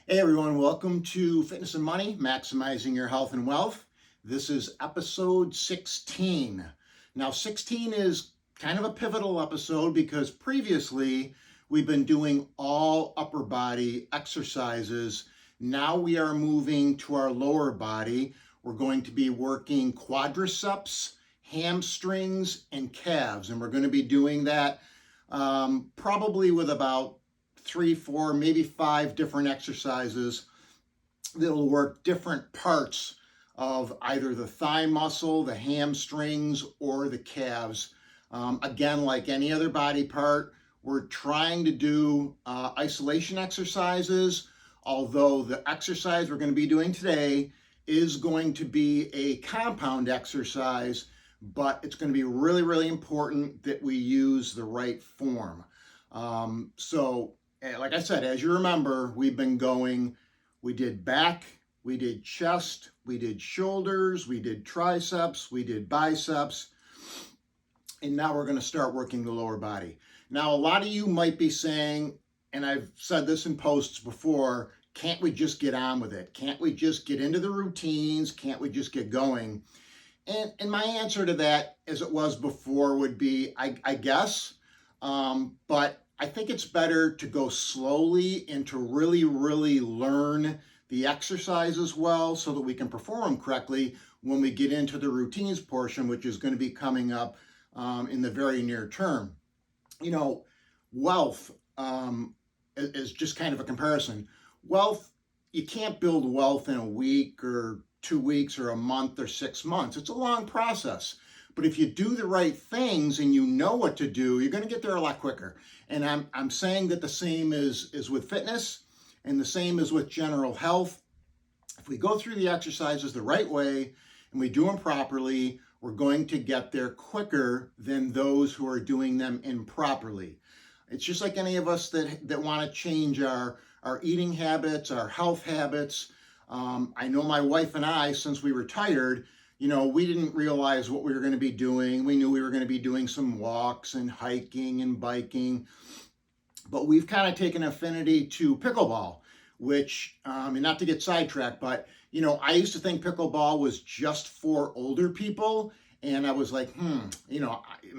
Hey everyone, welcome to Fitness and Money, Maximizing Your Health and Wealth. This is episode 16. Now, 16 is kind of a pivotal episode because previously we've been doing all upper body exercises. Now we are moving to our lower body. We're going to be working quadriceps, hamstrings, and calves, and we're going to be doing that probably with about 3, 4, maybe 5 different exercises that'll work different parts of either the thigh muscle, the hamstrings, or the calves. Again, like any other body part, we're trying to do isolation exercises, although the exercise we're going to be doing today is going to be a compound exercise, but it's going to be really, really important that we use the right form. Like I said, as you remember, we've been going, we did back, we did chest, we did shoulders, we did triceps, we did biceps, and now we're going to start working the lower body. Now, a lot of you might be saying, and I've said this in posts before, can't we just get on with it? Can't we just get into the routines? Can't we just get going? And my answer to that, as it was before, would be, I guess, but I think it's better to go slowly and to really, really learn the exercises well so that we can perform them correctly when we get into the routines portion, which is going to be coming up in the very near term. You know, wealth is just kind of a comparison. Wealth, you can't build wealth in a week or 2 weeks or a month or 6 months. It's a long process. But if you do the right things and you know what to do, you're going to get there a lot quicker. And I'm saying that the same is with fitness and the same is with general health. If we go through the exercises the right way and we do them properly, we're going to get there quicker than those who are doing them improperly. It's just like any of us that want to change our eating habits, our health habits. I know my wife and I, since we retired, we didn't realize what we were going to be doing. We knew we were going to be doing some walks and hiking and biking, but we've kind of taken affinity to pickleball, which, and not to get sidetracked, but, I used to think pickleball was just for older people. And I was like, am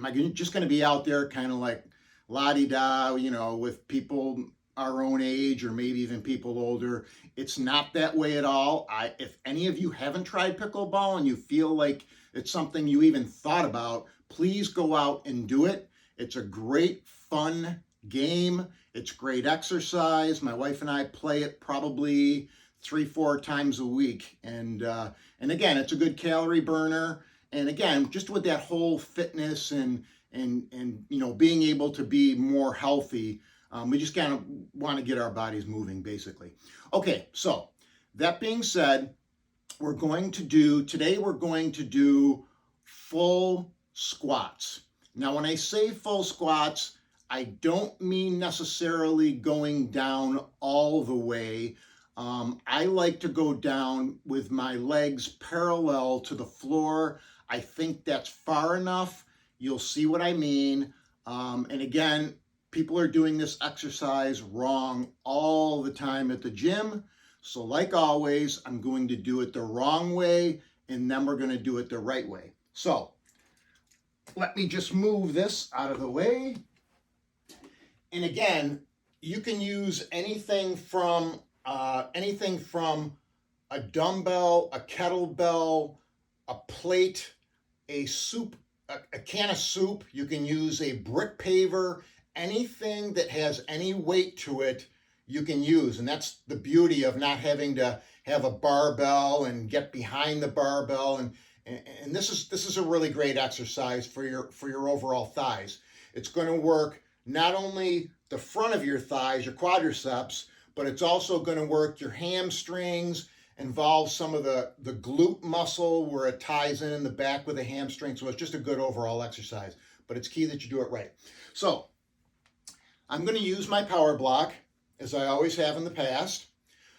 I just going to be out there kind of like la-di-da, with people our own age or maybe even people older? It's not that way at all. If any of you haven't tried pickleball and you feel like it's something you even thought about, please go out and do it. It's a great, fun game. It's great exercise. My wife and I play it probably 3, 4 times a week. And again, it's a good calorie burner. And again, just with that whole fitness and being able to be more healthy, we just kind of want to get our bodies moving, basically. Okay, so that being said, today we're going to do full squats. Now, when I say full squats, I don't mean necessarily going down all the way. I like to go down with my legs parallel to the floor. I think that's far enough. You'll see what I mean. And again, people are doing this exercise wrong all the time at the gym. So like always, I'm going to do it the wrong way, and then we're going to do it the right way. So let me just move this out of the way. And again, you can use anything from a dumbbell, a kettlebell, a plate, a can of soup. You can use a brick paver. Anything that has any weight to it, you can use. And that's the beauty of not having to have a barbell and get behind the barbell. And this is a really great exercise for your overall thighs. It's going to work not only the front of your thighs, your quadriceps, but it's also going to work your hamstrings, involve some of the glute muscle where it ties in the back with the hamstring. So it's just a good overall exercise, but it's key that you do it right. So I'm going to use my power block as I always have in the past.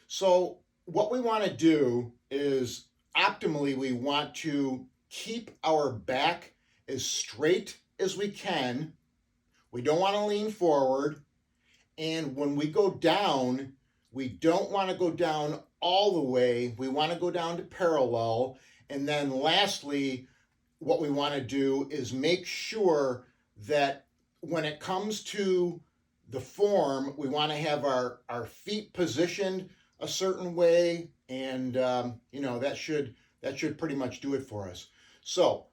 So what we want to do is optimally, we want to keep our back as straight as we can. We don't want to lean forward. And when we go down, We don't want to go down all the way. We want to go down to parallel. And then lastly, what we want to do is make sure that when it comes to the form, we want to have our feet positioned a certain way, and that should pretty much do it for us. So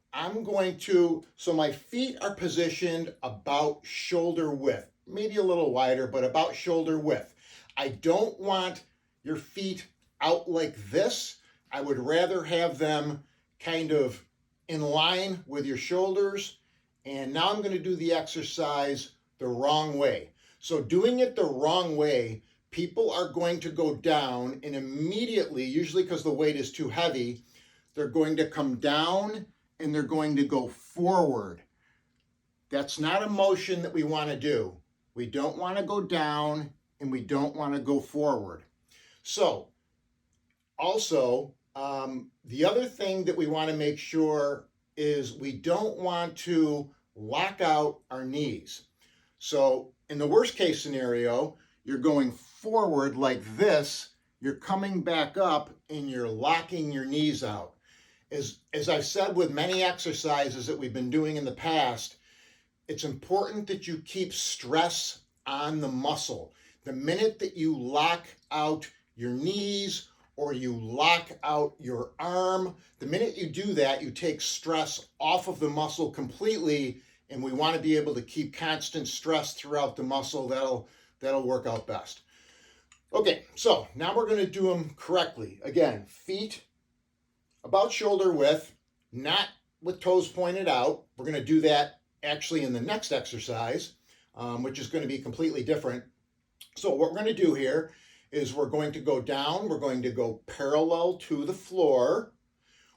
so my feet are positioned about shoulder width, maybe a little wider, but about shoulder width. I don't want your feet out like this. I would rather have them kind of in line with your shoulders. And now I'm going to do the exercise the wrong way. So doing it the wrong way, people are going to go down and immediately, usually because the weight is too heavy, they're going to come down and they're going to go forward. That's not a motion that we want to do. We don't want to go down and we don't want to go forward. So also, the other thing that we want to make sure is we don't want to lock out our knees. So in the worst case scenario, you're going forward like this, you're coming back up and you're locking your knees out. As I've said with many exercises that we've been doing in the past, it's important that you keep stress on the muscle. The minute that you lock out your knees or you lock out your arm, the minute you do that, you take stress off of the muscle completely, and we want to be able to keep constant stress throughout the muscle. That'll work out best. Okay, so now we're going to do them correctly. Again, feet about shoulder width, not with toes pointed out. We're going to do that actually in the next exercise, which is going to be completely different. So what we're going to do here is we're going to go down, we're going to go parallel to the floor.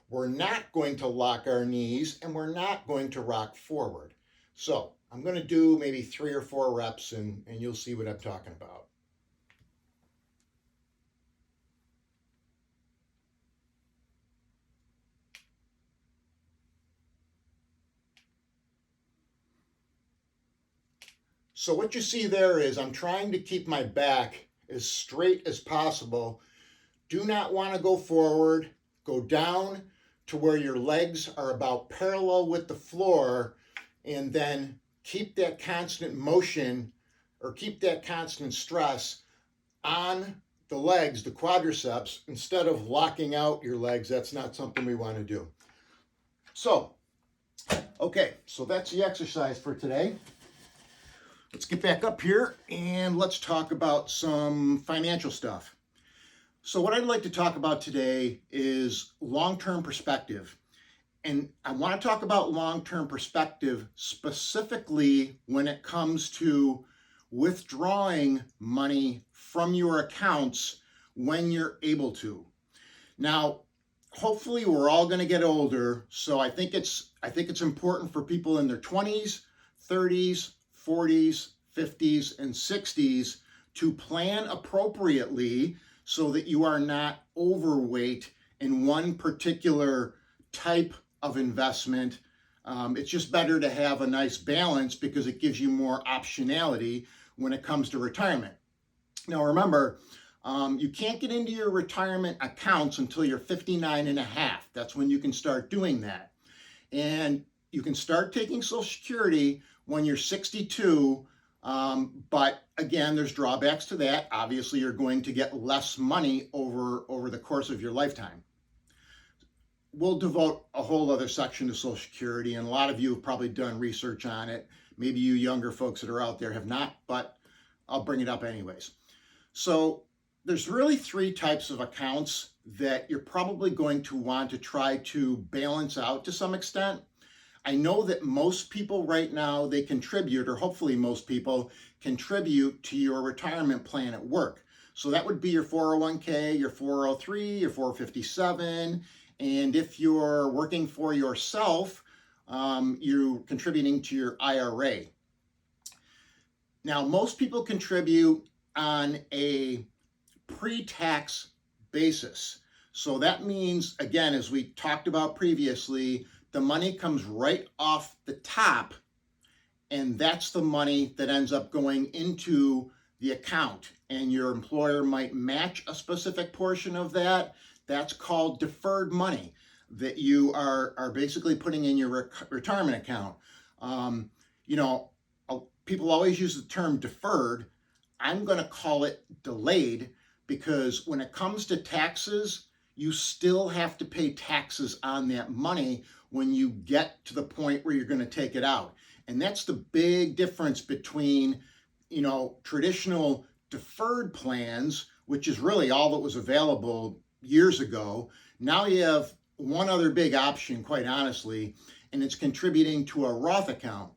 We're not going to lock our knees, and we're not going to rock forward. So I'm going to do maybe 3 or 4 reps, and you'll see what I'm talking about. So what you see there is I'm trying to keep my back as straight as possible. Do not want to go forward. Go down to where your legs are about parallel with the floor, and then keep that constant motion or keep that constant stress on the legs, the quadriceps, instead of locking out your legs. That's not something we want to do. So, okay, so that's the exercise for today. Let's get back up here and let's talk about some financial stuff. So what I'd like to talk about today is long-term perspective. And I want to talk about long-term perspective specifically when it comes to withdrawing money from your accounts when you're able to. Now, hopefully we're all going to get older, so I think it's important for people in their 20s, 30s, 40s, 50s, and 60s to plan appropriately so that you are not overweight in one particular type of investment. It's just better to have a nice balance because it gives you more optionality when it comes to retirement. Now remember, you can't get into your retirement accounts until you're 59 and a half. That's when you can start doing that. And you can start taking Social Security when you're 62, but again, there's drawbacks to that. Obviously, you're going to get less money over the course of your lifetime. We'll devote a whole other section to Social Security, and a lot of you have probably done research on it. Maybe you younger folks that are out there have not, but I'll bring it up anyways. So there's really 3 types of accounts that you're probably going to want to try to balance out to some extent. I know that most people right now, they contribute, or hopefully most people contribute to your retirement plan at work. So that would be your 401k, your 403, your 457. And if you're working for yourself, you're contributing to your IRA. Now, most people contribute on a pre-tax basis. So that means, again, as we talked about previously, the money comes right off the top, and that's the money that ends up going into the account and your employer might match a specific portion of that, that's called deferred money that you are basically putting in your retirement account. You know, people always use the term deferred. I'm going to call it delayed, because when it comes to taxes, you still have to pay taxes on that money when you get to the point where you're going to take it out. And that's the big difference between, traditional deferred plans, which is really all that was available years ago. Now you have one other big option, quite honestly, and it's contributing to a Roth account.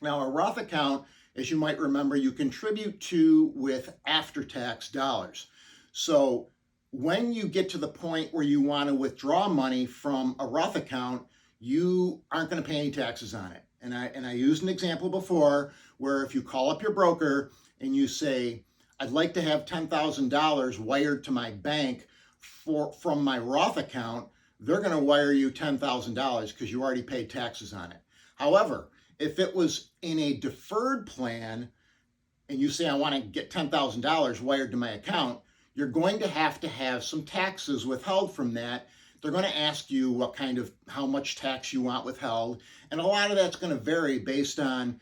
Now, a Roth account, as you might remember, you contribute to with after-tax dollars. So when you get to the point where you want to withdraw money from a Roth account, you aren't going to pay any taxes on it. And I used an example before where if you call up your broker and you say, I'd like to have $10,000 wired to my bank from my Roth account, they're going to wire you $10,000 because you already paid taxes on it. However, if it was in a deferred plan and you say, I want to get $10,000 wired to my account, you're going to have some taxes withheld from that. They're going to ask you how much tax you want withheld. And a lot of that's going to vary based on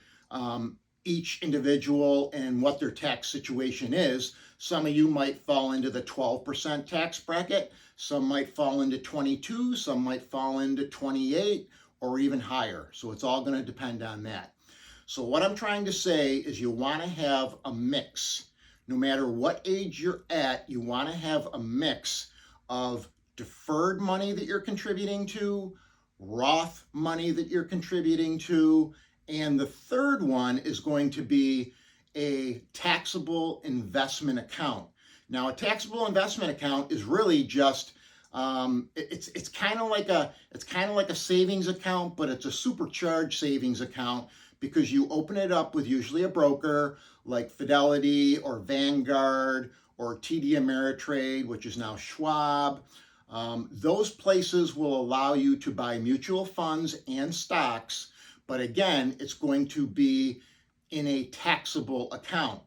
each individual and what their tax situation is. Some of you might fall into the 12% tax bracket. Some might fall into 22, some might fall into 28 or even higher. So it's all going to depend on that. So what I'm trying to say is you want to have a mix. No matter what age you're at, you want to have a mix of deferred money that you're contributing to, Roth money that you're contributing to, and the third one is going to be a taxable investment account. Now, a taxable investment account is really just it's kind of like a savings account, but it's a supercharged savings account because you open it up with usually a broker like Fidelity or Vanguard or TD Ameritrade, which is now Schwab. Those places will allow you to buy mutual funds and stocks, but again, it's going to be in a taxable account.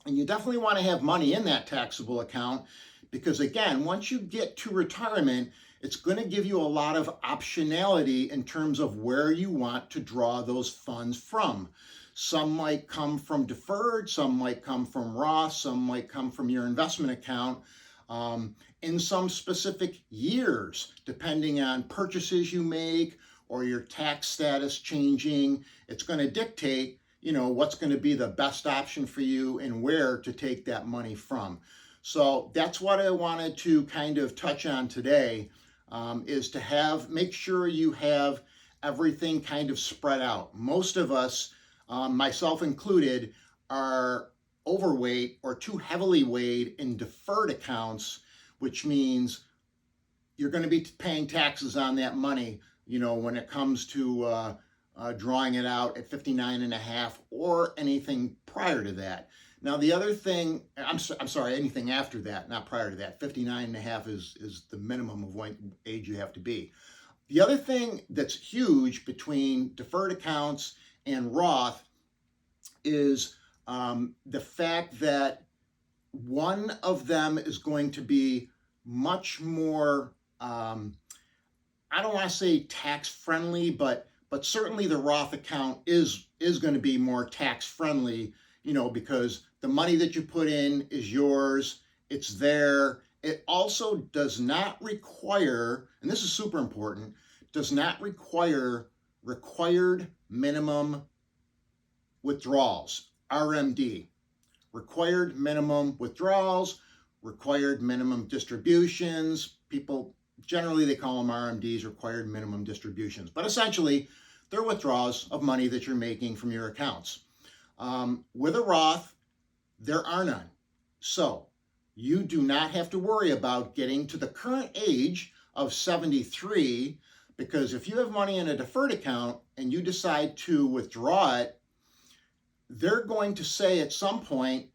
And you definitely want to have money in that taxable account because again, once you get to retirement, it's going to give you a lot of optionality in terms of where you want to draw those funds from. Some might come from deferred, some might come from Roth, some might come from your investment account. In some specific years, depending on purchases you make or your tax status changing, it's going to dictate, what's going to be the best option for you and where to take that money from. So that's what I wanted to kind of touch on today, is to make sure you have everything kind of spread out. Most of us, myself included, are overweight or too heavily weighed in deferred accounts, which means you're going to be paying taxes on that money, when it comes to drawing it out at 59.5 or anything prior to that. Now, the other thing, I'm sorry, anything after that, not prior to that. 59.5 is the minimum of what age you have to be. The other thing that's huge between deferred accounts and Roth is the fact that one of them is going to be much more, I don't want to say tax friendly, but certainly the Roth account is going to be more tax friendly, because the money that you put in is yours, it's there. It also does not require, and this is super important, does not require required minimum withdrawals, RMD. Required minimum withdrawals, required minimum distributions. People, generally they call them RMDs, required minimum distributions. But essentially, they're withdrawals of money that you're making from your accounts. With a Roth, there are none. So you do not have to worry about getting to the current age of 73, because if you have money in a deferred account and you decide to withdraw it, they're going to say at some point,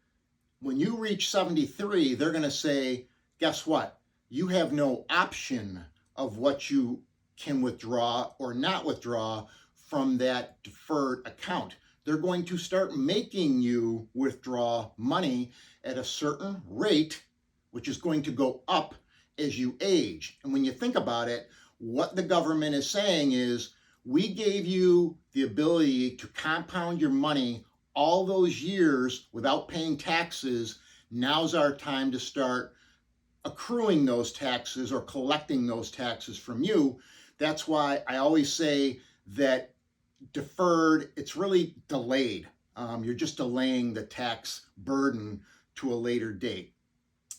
when you reach 73, they're going to say, guess what? You have no option of what you can withdraw or not withdraw from that deferred account. they're going to start making you withdraw money at a certain rate, which is going to go up as you age. And when you think about it, what the government is saying is, we gave you the ability to compound your money all those years without paying taxes. Now's our time to start accruing those taxes or collecting those taxes from you. That's why I always say that deferred, it's really delayed. You're just delaying the tax burden to a later date.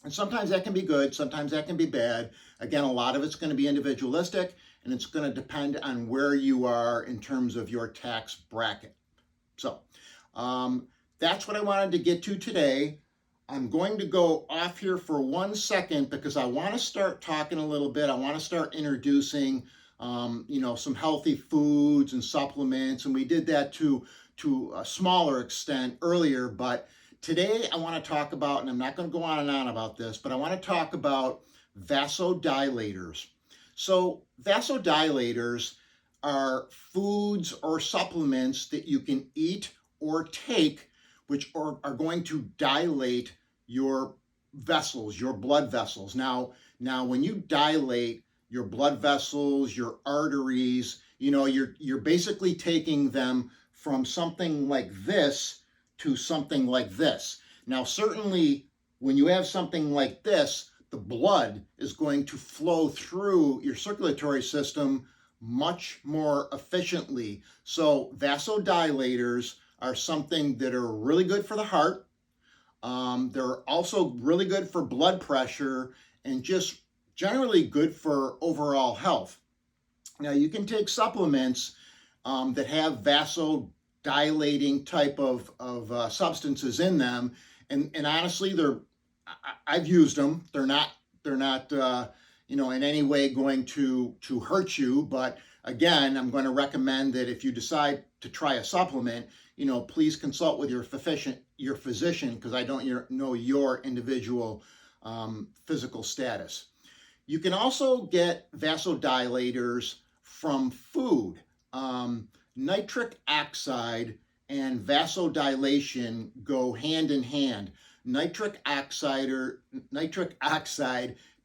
And sometimes that can be good, sometimes that can be bad. Again, a lot of it's going to be individualistic, and it's going to depend on where you are in terms of your tax bracket. So that's what I wanted to get to today. I'm going to go off here for 1 second because I want to start talking a little bit. I want to start introducing some healthy foods and supplements, and we did that to a smaller extent earlier, but today I want to talk about, and I'm not going to go on and on about this, but I want to talk about vasodilators. So vasodilators are foods or supplements that you can eat or take, which are going to dilate your vessels, your blood vessels. Now when you dilate your blood vessels, your arteries, you're basically taking them from something like this to something like this. Now, certainly when you have something like this, the blood is going to flow through your circulatory system much more efficiently. So vasodilators are something that are really good for the heart. They're also really good for blood pressure and just generally good for overall health. Now, you can take supplements that have vasodilating type of substances in them, and honestly, I've used them. They're not in any way going to hurt you. But again, I'm going to recommend that if you decide to try a supplement, please consult with your physician, because I don't know your individual physical status. You can also get vasodilators from food. Nitric oxide and vasodilation go hand in hand. Nitric oxide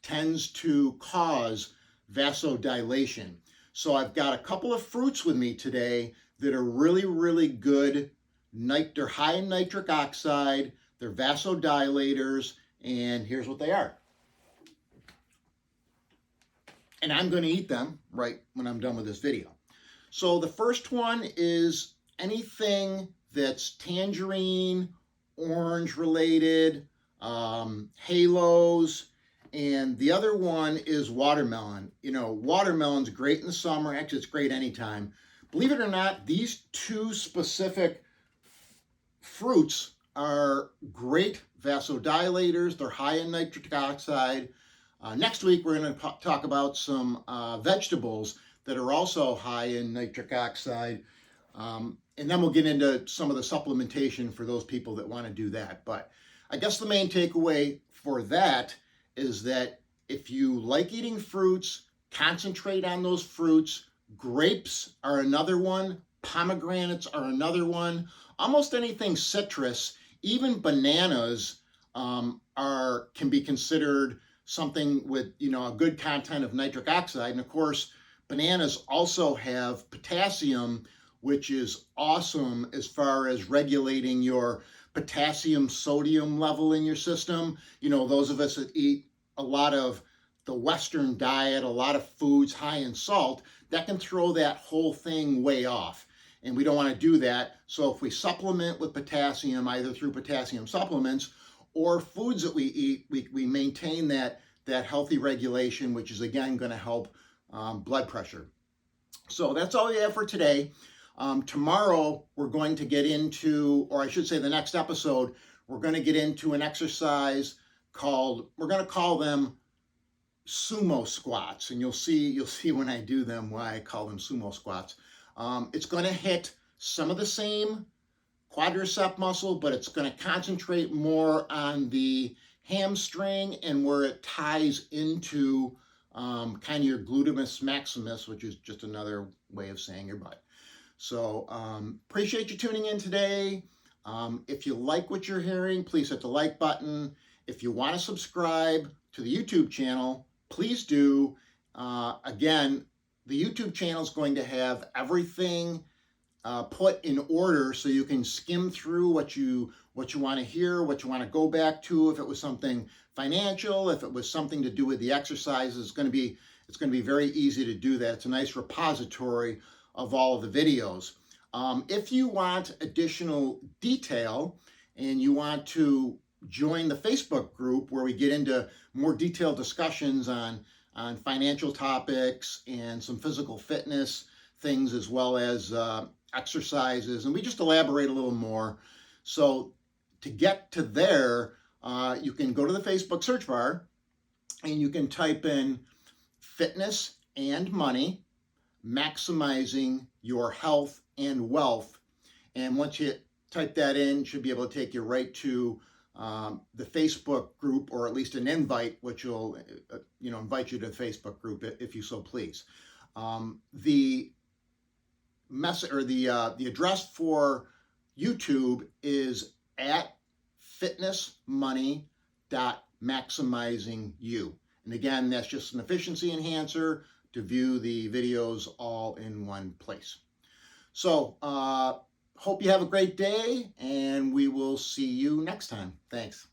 tends to cause vasodilation. So I've got a couple of fruits with me today that are really, really good. They're high in nitric oxide, they're vasodilators, and here's what they are. And I'm going to eat them right when I'm done with this video. So the first one is anything that's tangerine, orange related, halos, and the other one is watermelon. Watermelon's great in the summer. Actually, it's great anytime. Believe it or not, these two specific fruits are great vasodilators. They're high in nitric oxide. Next week, we're going to talk about some vegetables that are also high in nitric oxide. And then we'll get into some of the supplementation for those people that want to do that. But I guess the main takeaway for that is that if you like eating fruits, concentrate on those fruits. Grapes are another one. Pomegranates are another one. Almost anything citrus, even bananas can be considered something with a good content of nitric oxide. And of course, bananas also have potassium, which is awesome as far as regulating your potassium sodium level in your system. Those of us that eat a lot of the Western diet, a lot of foods high in salt, that can throw that whole thing way off. And we don't want to do that. So if we supplement with potassium, either through potassium supplements or foods that we eat, we maintain that healthy regulation, which is again going to help blood pressure. So that's all we have for today. Tomorrow we're going to get into, or I should say the next episode, we're going to get into an exercise we're going to call them sumo squats. And you'll see when I do them why I call them sumo squats. It's going to hit some of the same quadricep muscle, but it's going to concentrate more on the hamstring and where it ties into kind of your gluteus maximus, which is just another way of saying your butt. So appreciate you tuning in today. If you like what you're hearing, please hit the like button. If you want to subscribe to the YouTube channel, please do. Again, the YouTube channel is going to have everything put in order so you can skim through what you want to hear, what you want to go back to. If it was something financial, if it was something to do with the exercises, it's going to be very easy to do that. It's a nice repository of all of the videos. If you want additional detail and you want to join the Facebook group where we get into more detailed discussions on financial topics and some physical fitness things, as well as exercises, and we just elaborate a little more. So to get to there, you can go to the Facebook search bar and you can type in fitness and money, maximizing your health and wealth. And once you type that in, it should be able to take you right to the Facebook group, or at least an invite, which will invite you to the Facebook group if you so please. The message, or the address for YouTube is at fitnessmoney.maximizingyou. And again, that's just an efficiency enhancer to view the videos all in one place. So hope you have a great day, and we will see you next time. Thanks.